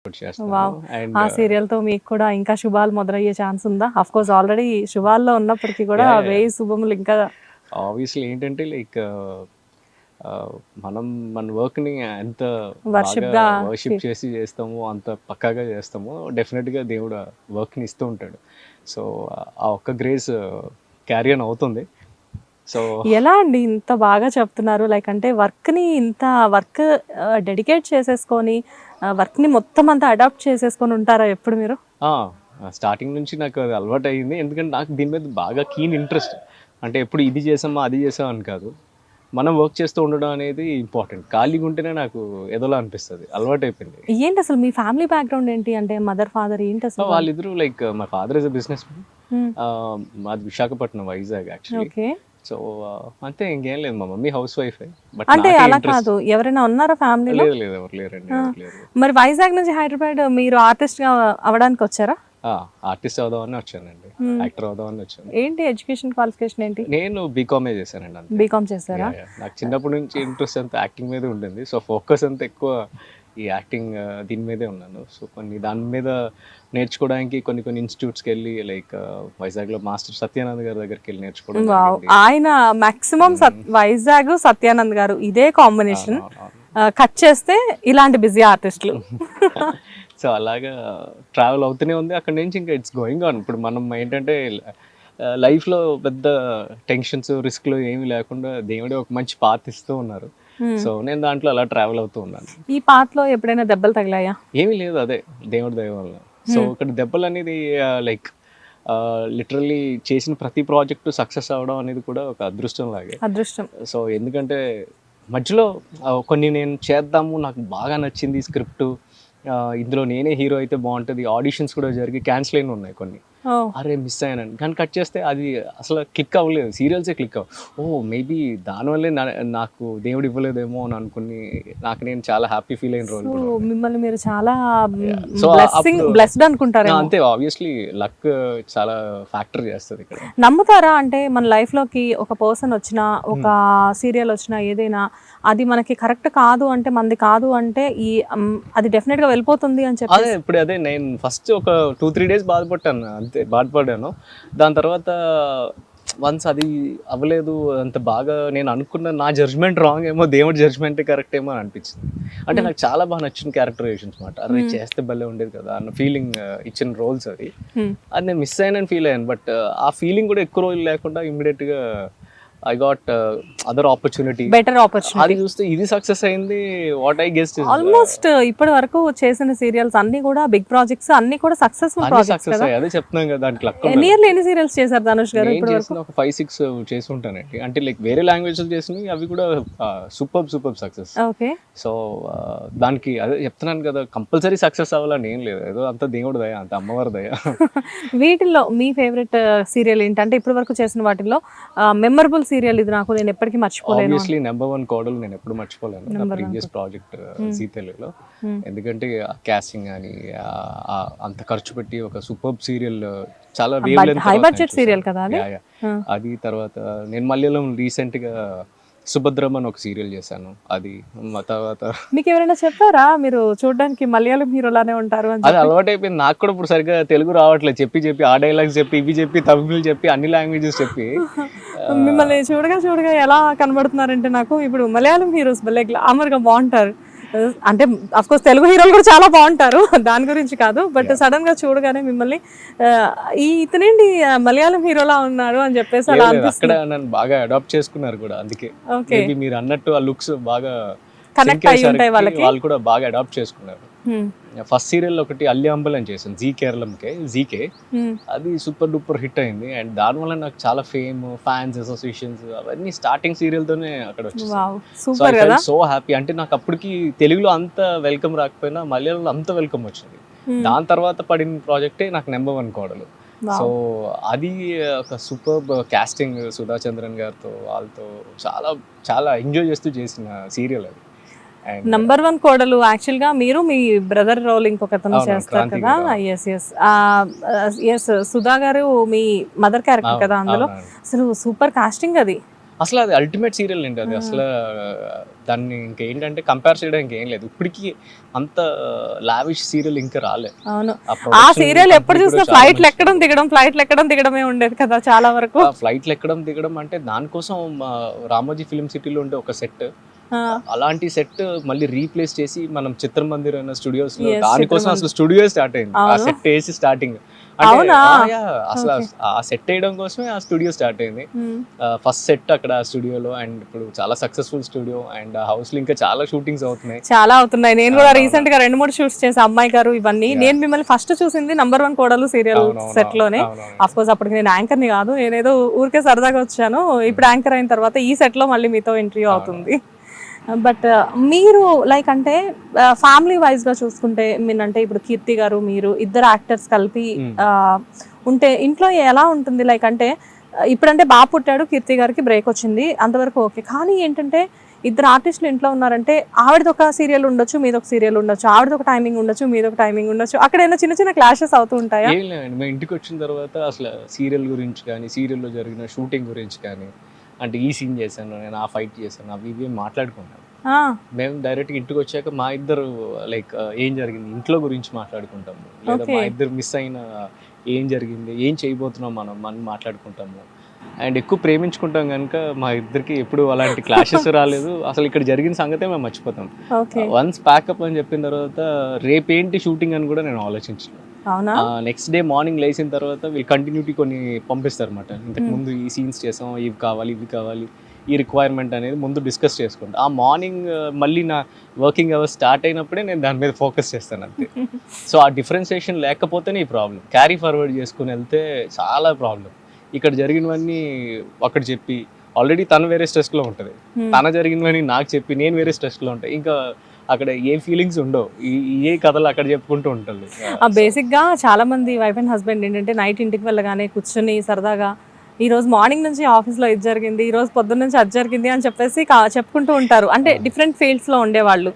Work out చేస్తాను. Wow! And ఆ serial తో మీకు కూడా ఇంకా శుభాలు మొదలయ్యే ఛాన్స్ ఉందా? ఆఫ్ కోర్స్ ఆల్రెడీ శుభాల్లో ఉన్నప్పటికీ కూడా Yeah, yeah. వేయి శుభములు ఇంకా ఆబ్వియస్లీ ఏంటంటే లైక్ మనం మన వర్క్ని ఎంత వర్షిప్ బాగా గా వర్షిప్ చేసి చేస్తామో, అంత పక్కాగా చేస్తామో డెఫినెట్గా దేవుడు వర్క్ని ఇస్తూ ఉంటాడు. సో ఆ ఒక్క గ్రేస్ క్యారీ ఆన్ అవుతుంది. సో ఎలా అండి ఇంత బాగా చెప్తున్నారు? లైక్ అంటే వర్క్ని ఇంత వర్క్ డెడికేట్ చేసేసుకొని వర్క్ని మొత్తం అంతా అడాప్ట్ చేసేసుకొని ఉంటారా ఎప్పుడు మీరు? స్టార్టింగ్ నుంచి నాకు అది అలవాటు అయ్యింది. ఎందుకంటే నాకు దీని మీద బాగా కీన్ ఇంట్రెస్ట్. అంటే ఎప్పుడు ఇది చేసామా అది చేసామా అని కాదు, మనం వర్క్ చేస్తూ ఉండడం అనేది ఇంపార్టెంట్. ఖాళీగా ఉంటేనే నాకు ఏదోలా అనిపిస్తుంది, అలవాటు అయిపోయింది. ఏంటి అసలు మీ ఫ్యామిలీ బ్యాక్గ్రౌండ్ ఏంటి? అంటే మదర్ ఫాదర్ ఏంటి అసలు? వాళ్ళిద్దరూ like my father is a business man. Hmm. మాది Visakhapatnam, Vizag actually. Okay. So అంతే, ఇంకేం లేదు. మా మమ్మీ హౌస్ వైఫ్. బట్ అంటే అలా కాదు, ఎవరైనా ఉన్నారా ఫ్యామిలీలో? లేదు లేదు, ఎవరు లేరండి, ఎవరు లేరు. మరి వైజాగ్ నుంచి హైదరాబాద్ మీరు ఆర్టిస్ట్ గా అవడానికి వచ్చారా? ఆర్టిస్ట్ అవుదామని వచ్చానండి, యాక్టర్ అవుదామని వచ్చాను. ఏంటి ఎడ్యుకేషన్ క్వాలిఫికేషన్ ఏంటి? నేను బీకామే చేశానండి అంతే. బీకామ్ చేశారా? నాకు చిన్నప్పటి నుంచి ఇంట్రెస్ట్ అంతా యాక్టింగ్ మీద ఉంటుంది. సో ఫోకస్ అంతా ఎక్కువ ఈ యాక్టింగ్ దీని మీదే ఉన్నాను. సో దాని మీద నేర్చుకోవడానికి కొన్ని ఇన్స్టిట్యూట్స్కి వెళ్ళి, లైక్ వైజాగ్లో మాస్టర్ సత్యానంద్ గారి దగ్గరికి వెళ్ళి నేర్చుకోవడం జరిగింది. ఆయన మాక్సిమం వైజాగ్ సత్యానంద్ గారు ఇదే కాంబినేషన్. కట్ చేస్తే ఇలాంటి బిజీ ఆర్టిస్టులు. సో అలాగా ట్రావెల్ అవుతూనే ఉంది అక్కడి నుంచి. ఇంకా ఇట్స్ గోయింగ్ ఆన్. ఇప్పుడు మనం ఏంటంటే లైఫ్లో పెద్ద టెన్షన్స్, రిస్క్లు ఏమీ లేకుండా దేవుడే ఒక మంచి పాత్ ఇస్తూ ఉన్నారు. సో నేను దాంట్లో అలా ట్రావెల్ అవుతూ ఉన్నాను. ఈ పాత్లో ఎప్పుడైనా దెబ్బలు తగిలాయా? ఏమీ లేదు, అదే దేవుడి దయ వల్ల. సో ఇక్కడ దెబ్బలు అనేది లైక్ లిటరల్లీ చేసిన ప్రతి ప్రాజెక్టు సక్సెస్ అవ్వడం అనేది కూడా ఒక అదృష్టం లాగే. అదృష్టం. సో ఎందుకంటే మధ్యలో కొన్ని నేను చేద్దాము, నాకు బాగా నచ్చింది స్క్రిప్ట్, ఇందులో నేనే హీరో అయితే బాగుంటుంది, ఆడిషన్స్ కూడా జరిగి క్యాన్సిల్ అయిన ఉన్నాయి కొన్ని. అరే మిస్ అయ్యాను కానీ కట్ చేస్తే అది అసలు క్లిక్ అవ్వలేదు, సీరియల్సే క్లిక్ మేబీ దానివల్లే నాకు దేవుడు ఇవ్వలేదేమో అని అనుకుని నాకు నేను చాలా హ్యాపీ ఫీల్ అయిన రోజు. మిమ్మల్ని మీరు చాలా బ్లెస్డ్ అనుకుంటారు అంతే. ఆబ్వియస్లీ లక్ చాలా ఫ్యాక్టర్ చేస్తుంది ఇక్కడ. నమ్ముతారా? అంటే మన లైఫ్ లోకి ఒక పర్సన్ వచ్చినా, ఒక సీరియల్ వచ్చినా, ఏదైనా అది మనకి కరెక్ట్ కాదు అంటే, మనది కాదు అంటే అది డెఫినెట్ గా వెళ్ళిపోతుంది అని చెప్పి. అదే ఇప్పుడు అదే నేను ఫస్ట్ ఒక 2-3 days బాధపడ్డాను, అంతే బాధపడ్డాను. దాని తర్వాత వన్స్ అది అవ్వలేదు అంత బాగా, నేను అనుకున్న నా జడ్జ్మెంట్ రాంగ్ ఏమో, దేవుడి జడ్జ్మెంట్ కరెక్ట్ ఏమో అని అనిపించింది. అంటే నాకు చాలా బాగా నచ్చిన క్యారెక్టరైజేషన్స్ అనమాట. అరే చేస్తే భలే ఉండేది కదా అన్న ఫీలింగ్ ఇచ్చిన రోల్స్ అది నేను మిస్ అయ్యానని ఫీల్ అయ్యాను. బట్ ఆ ఫీలింగ్ కూడా ఎక్కువ రోజులు లేకుండా ఇమ్మీడియట్గా I got other opportunity, better opportunity. అది చూస్తే ఇది సక్సెస్ అయింది. వాట్ ఐ గెస్ట్ ఆల్మోస్ట్ ఇప్పటి వరకు చేసిన సీరియల్స్ అన్ని కూడా బిగ్ ప్రాజెక్ట్స్, అన్ని కూడా సక్సెస్ఫుల్ ప్రాజెక్ట్స్ కదా. అదే చెప్తున్నాం కదా, దాంట్లో నియర్లీ ఎన్ని సీరియల్స్ చేశారు ధనుష్ గారు ఇప్పుడు వరకు? ఒక 5-6 చేసి ఉంటానండి. అంటే లైక్ వేరే లాంగ్వేజ్ చేసినవి, అవి కూడా సూపర్ సక్సెస్. ఓకే. సో దానికి అదే చెప్తున్నాను కదా, కంపల్సరీ సక్సెస్ అవ్వాలని ఏం లేదు, ఏదో అంత దేవుడి దయ, అంత అమ్మవారి దయ. వీటిల్లో మీ ఫేవరెట్ సీరియల్ ఏంటంటే ఇప్పటి వరకు చేసిన వాటిల్లో మెమరబుల్ సీరియల్ ఇది నాకు నేను ఎప్పటికీ మర్చిపోలేను? ఆబ్వియస్లీ నెంబర్ 1 కోడలు నేను ఎప్పుడు మర్చిపోలేను, నా ప్రీవియస్ ప్రాజెక్ట్ జీ తెలుగులో. ఎందుకంటే కాస్టింగ్ అని అంత ఖర్చు పెట్టి ఒక సూపర్ సీరియల్, చాలా హై బడ్జెట్ సీరియల్ కదా అది. అది తర్వాత నేను మలయాళం రీసెంట్ గా సుభద్రం అని ఒక సీరియల్ చేశాను. అది తర్వాత మీకు ఎవరైనా చెప్పారా మీరు చూడడానికి మలయాళం హీరోలానే ఉంటారు అని? అది అలవాటు అయిపోయింది నాకు కూడా. ఇప్పుడు సరిగ్గా తెలుగు రావట్లేదు, చెప్పి ఆ డైలాగ్స్ చెప్పి, ఇవి చెప్పి, తమిళ్ చెప్పి, అన్ని లాంగ్వేజెస్ చెప్పి. మిమ్మల్ని చూడగా ఎలా కనబడుతున్నారంటే నాకు ఇప్పుడు మలయాళం హీరోస్ భలే గ్లామర్ గా బాగుంటారు. అంటే అఫ్ కోర్స్ తెలుగు హీరోలు కూడా చాలా బాగుంటారు, దాని గురించి కాదు. బట్ సడన్ గా చూడగానే మిమ్మల్ని ఇతనేంటి మలయాళం హీరోలా ఉన్నారు అని చెప్పేసి అలా అక్కడ నన్ను బాగా అడాప్ట్ చేసుకున్నారు కూడా. అందుకే మీరు అన్నట్టు ఆ లుక్స్ బాగా కనెక్ట్ అయ్యి ఉంటాయి వాళ్ళకి, వాళ్ళు కూడా బాగా అడాప్ట్ చేసుకున్నారు. ఫస్ట్ సీరియల్ ఒకటి అల్లి అంబల్ అని చేశాను, జీ కేరళంకే, జీకే. అది సూపర్ డూపర్ హిట్ అయింది. అండ్ దానివల్ల నాకు చాలా ఫేమ్, ఫ్యాన్స్ అసోసియేషన్స్ అవన్నీ స్టార్టింగ్ సీరియల్ తోనే అక్కడ వచ్చేసాయి. So happy. అంటే నాకు అప్పటికి తెలుగులో అంత వెల్కమ్ రాకపోయినా మలయాళంలో అంత వెల్కమ్ వచ్చింది. దాని తర్వాత పడిన ప్రాజెక్టే నాకు నెంబర్ 1 కోడలు. సో అది ఒక సూపర్ కాస్టింగ్, సుధా చంద్రన్ గారితో, వాళ్ళతో చాలా చాలా ఎంజాయ్ చేస్తూ చేసిన సీరియల్ అది. నంబర్ 1 కోడలు యాక్చువల్ గా మీరు మీ బ్రదర్ రోల్ ఇంకొకతను చేస్తారు కదా. ఎస్ సుధా గారు మీ మదర్ క్యారెక్టర్ కదా అందులో. అసలు సూపర్ కాస్టింగ్ అది. అసలు అది అల్టిమేట్ సీరియల్ అండి అది. అసలు దాన్ని ఇంకేంటంటే కంపేర్ చేయడానికి ఏం లేదు. ఇప్పటికీ అంత లావిష్ సీరియల్ ఇంకా రాలేదు. అవును, ఆ సీరియల్ ఎప్పుడు చూసినా ఫ్లైట్లు ఎక్కడం దిగడమే ఉండేది కదా చాలా వరకు. ఫ్లైట్లు ఎక్కడం దిగడం అంటే దానికోసం రామోజీ ఫిల్మ్ సిటీలో ఉండే ఒక సెట్, అలాంటి సెట్ మళ్ళీ రీప్లేస్ చేసి మనం చిత్రమందిర్ అన్న స్టూడియోస్ లో దానికోసం అసలు స్టూడియో స్టార్ట్ అయింది. ఆ సెట్ వేసి స్టార్టింగ్ అసలు ఆ సెట్ వేయడం కోసమే ఆ స్టూడియో స్టార్ట్ అయింది. ఫస్ట్ సెట్ అక్కడ స్టూడియోలో, అండ్ ఇప్పుడు చాలా సక్సెస్ఫుల్ స్టూడియో, అండ్ ఆ హౌస్ లో ఇంకా చాలా షూటింగ్స్ అవుతున్నాయి. నేను కూడా రీసెంట్ గా 2-3 షూట్స్ చేసా, అమ్మాయి గారు ఇవన్నీ. నేను మిమ్మల్ని ఫస్ట్ చూసింది #1 కోడలు సీరియల్ సెట్ లోనే. అఫ్ కోర్స్ అప్పటికి నేను యాంకర్ ని కాదు, నేనేదో ఊరికే సరదాగా వచ్చాను. ఇప్పుడు యాంకర్ అయిన తర్వాత ఈ సెట్ లో మళ్ళీ మీతో ఇంటర్వ్యూ అవుతుంది. బట్ మీరు లైక్ అంటే ఫ్యామిలీ వైజ్ గా చూసుకుంటే మీనంటే ఇప్పుడు కీర్తి గారు మీరు ఇద్దరు యాక్టర్స్ కలిపి ఉంటే ఇంట్లో ఎలా ఉంటుంది? లైక్ అంటే ఇప్పుడంటే బాగా పుట్టాడు, కీర్తి గారికి బ్రేక్ వచ్చింది, అంతవరకు ఓకే. కానీ ఏంటంటే ఇద్దరు ఆర్టిస్టులు ఇంట్లో ఉన్నారంటే ఆవిడది ఒక సీరియల్ ఉండొచ్చు, మీదొక సీరియల్ ఉండొచ్చు, ఆవిడది ఒక టైమింగ్ ఉండొచ్చు, మీదొక టైమింగ్ ఉండొచ్చు. అక్కడ ఏమైనా చిన్న చిన్న క్లాషెస్ అవుతూ ఉంటాయా? ఏం లేదండి, మేము ఇంటికి వచ్చిన తర్వాత అసలు సీరియల్ గురించి కానీ, సీరియల్లో జరిగిన షూటింగ్ గురించి కానీ, అంటే ఈ సీన్ చేశాను నేను, ఆ ఫైట్ చేశాను, అవి ఇవి మాట్లాడుకుంటాం. మేము డైరెక్ట్ ఇంటికి వచ్చాక మా ఇద్దరు లైక్ ఏం జరిగింది ఇంట్లో గురించి మాట్లాడుకుంటాము, లేదా మా ఇద్దరు మిస్ అయిన ఏం జరిగింది, ఏం చేయబోతున్నాం మనం మాట్లాడుకుంటాము. అండ్ ఎక్కువ ప్రేమించుకుంటాం కనుక మా ఇద్దరికి ఎప్పుడు అలాంటి క్లాషెస్ రాలేదు. అసలు ఇక్కడ జరిగిన సంగతే మేము మర్చిపోతాం. వన్స్ ప్యాకప్ అని చెప్పిన తర్వాత రేపేంటి షూటింగ్ అని కూడా నేను ఆలోచించాను. నెక్స్ట్ డే మార్నింగ్ లేచిన తర్వాత వీళ్ళు కంటిన్యూటీ కొన్ని పంపిస్తారు అన్నమాట. ఇంతకు ముందు ఈ సీన్స్ చేసాం, ఇవి కావాలి, ఈ రిక్వైర్మెంట్ అనేది ముందు డిస్కస్ చేసుకుంటాం. ఆ మార్నింగ్ మళ్ళీ నా వర్కింగ్ అవర్స్ స్టార్ట్ అయినప్పుడే నేను దాని మీద ఫోకస్ చేస్తాను అంతే. సో ఆ డిఫరెన్సియేషన్ లేకపోతేనే ఈ ప్రాబ్లం. క్యారీ ఫార్వర్డ్ చేసుకుని వెళ్తే చాలా ప్రాబ్లం. ఇక్కడ జరిగినవన్నీ అక్కడ చెప్పి, ఆల్రెడీ తను వేరే స్ట్రెస్లో ఉంటుంది, తన జరిగినవన్నీ నాకు చెప్పి నేను వేరే స్ట్రెస్లో ఉంటాయి. ఇంకా అక్కడ ఏ ఫీలింగ్స్ ఉండవు, ఏ కథలు అక్కడ చెప్పుకుంటూ ఉంటుంది. బేసిక్ గా చాలా మంది వైఫ్ అండ్ హస్బెండ్ ఏంటంటే నైట్ ఇంటికి వెళ్ళగానే కూర్చొని సరదాగా ఈ రోజు మార్నింగ్ నుంచి ఆఫీస్ లో ఇది జరిగింది, ఈ రోజు పొద్దున్న నుంచి అది జరిగింది అని చెప్పేసి చెప్పుకుంటూ ఉంటారు. అంటే డిఫరెంట్ ఫీల్డ్స్ లో ఉండేవాళ్ళు.